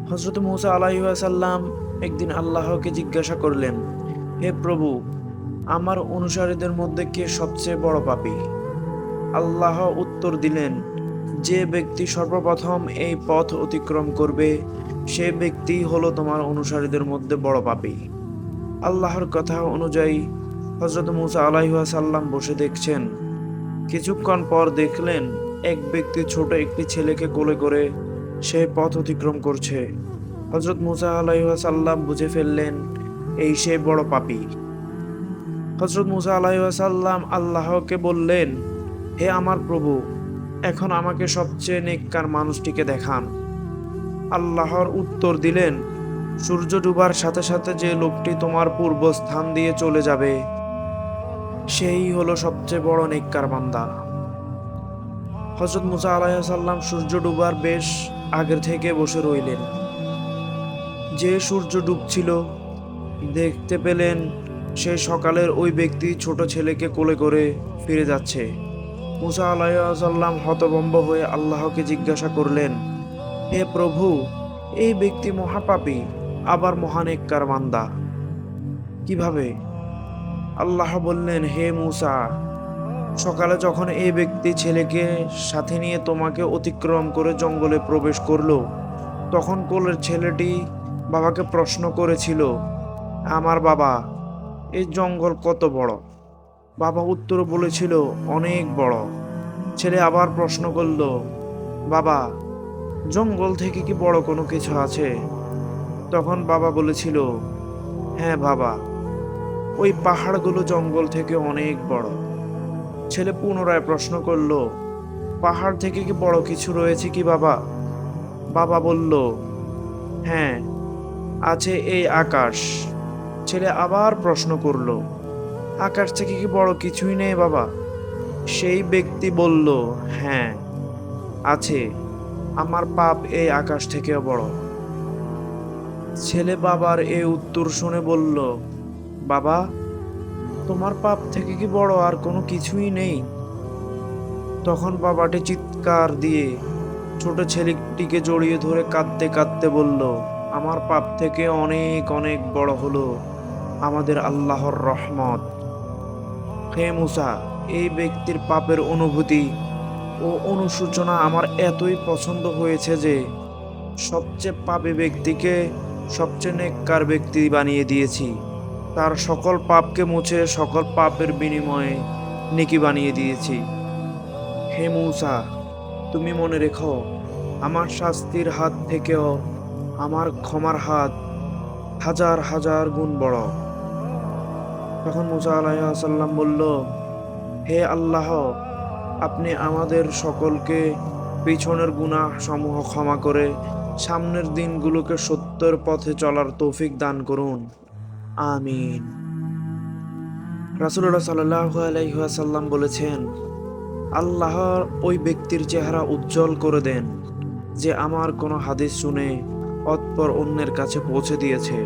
হযরত মূসা আলাইহিস সালাম একদিন আল্লাহকে জিজ্ঞাসা করলেন, হে প্রভু, আমার অনুসারীদের মধ্যে কে সবচেয়ে বড় পাপী? আল্লাহ উত্তর দিলেন, যে ব্যক্তি সর্বপ্রথম এই পথ অতিক্রম করবে সে ব্যক্তিই হলো তোমার অনুসারীদের মধ্যে বড় পাপী। আল্লাহর কথা অনুযায়ী হযরত মূসা আলাইহিস সালাম বসে দেখছেন। কিছুক্ষণ পর দেখলেন এক ব্যক্তি ছোট একটি ছেলেকে কোলে করে সে পথ অতিক্রম করছে। হযরত মূসা আলাইহিস সালাম বুঝে ফেললেন এই সে বড় পাপী। হযরত মূসা আলাইহিস সালাম আল্লাহকে বললেন, হে আমার প্রভু, এখন আমাকে সবচেয়ে নেককার মানুষটিকে দেখান। আল্লাহর উত্তর দিলেন, সূর্য ডুবার সাথে সাথে যে লোকটি তোমার পূর্ব স্থান দিয়ে চলে যাবে সেই হলো সবচেয়ে বড় নেককার বান্দা। হযরত মূসা আলাইহিস সালাম সূর্য ডুবার বেশ আগের থেকে বসে রইলেন। যে সূর্য ডুবছিল দেখতে পেলেন সে সকালের ওই ব্যক্তি ছোট ছেলেকে কোলে করে ফিরে যাচ্ছে। মূসা আলাইহিস সালাম হতভম্ব হয়ে আল্লাহকে জিজ্ঞাসা করলেন, হে প্রভু, এই ব্যক্তি মহাপাপী আবার মহানেককার বান্দা কিভাবে? আল্লাহ বললেন, হে মূসা, সকালে যখন এই ব্যক্তি ছেলেকে সাথে নিয়ে তোমাকে অতিক্রম করে জঙ্গলে প্রবেশ করলো তখন কোলের ছেলেটি বাবাকে প্রশ্ন করেছিল, আমার বাবা, এই জঙ্গল কত বড়? বাবা উত্তর বলেছিল, অনেক বড়। ছেলে আবার প্রশ্ন করল, বাবা, জঙ্গল থেকে কি বড় কোনো কিছু আছে? তখন বাবা বলেছিল, হ্যাঁ বাবা, ওই পাহাড়গুলো জঙ্গল থেকে অনেক বড়। ছেলে পুনরায় প্রশ্ন করল, পাহাড় থেকে কি বড় কিছু রয়েছে কি বাবা? বাবা বলল, হ্যাঁ, আছে এই আকাশ। ছেলে আবার প্রশ্ন করল, আকাশ থেকে কি বড় কিছুই নেই বাবা? সেই ব্যক্তি বলল, হ্যাঁ আছে, আমার পাপ এই আকাশ থেকেও বড়। ছেলে বাবার এই উত্তর শুনে বলল, বাবা, তোমার পাপ থেকে কি বড় আর কোনো কিছুই নেই? তখন বাবাটি চিৎকার দিয়ে ছোট ছেলেটিকে জড়িয়ে ধরে কাঁদতে কাঁদতে বলল, আমার পাপ থেকে অনেক অনেক বড় হলো আমাদের আল্লাহর রহমত। হে মূসা, এই ব্যক্তির পাপের অনুভূতি ও অনুশোচনা আমার এতই পছন্দ হয়েছে যে সবচেয়ে পাপী ব্যক্তিকে সবচেয়ে নেককার ব্যক্তি বানিয়ে দিয়েছি। তার সকল পাপকে মুছে সকল পাপের বিনিময়ে নেকি বানিয়ে দিয়েছি। হে মূসা, তুমি মনে রেখো, আমার শাস্তির হাত থেকেও আমার ক্ষমার হাত হাজার হাজার গুণ বড়। তখন মূসা আলাইহিস সালাম বলল, হে আল্লাহ, আপনি আমাদের সকলকে পিছনের গুনাহ সমূহ ক্ষমা করে সামনের দিনগুলোকে সত্যের পথে চলার তৌফিক দান করুন, আমিন। রাসূলুল্লাহ সাল্লাল্লাহু আলাইহি ওয়াসাল্লাম বলেছেন, আল্লাহ ওই ব্যক্তির চেহারা উজ্জ্বল করে দেন যে আমার কোনো হাদিস শুনে অতঃপর অন্যের কাছে পৌঁছে দিয়েছে।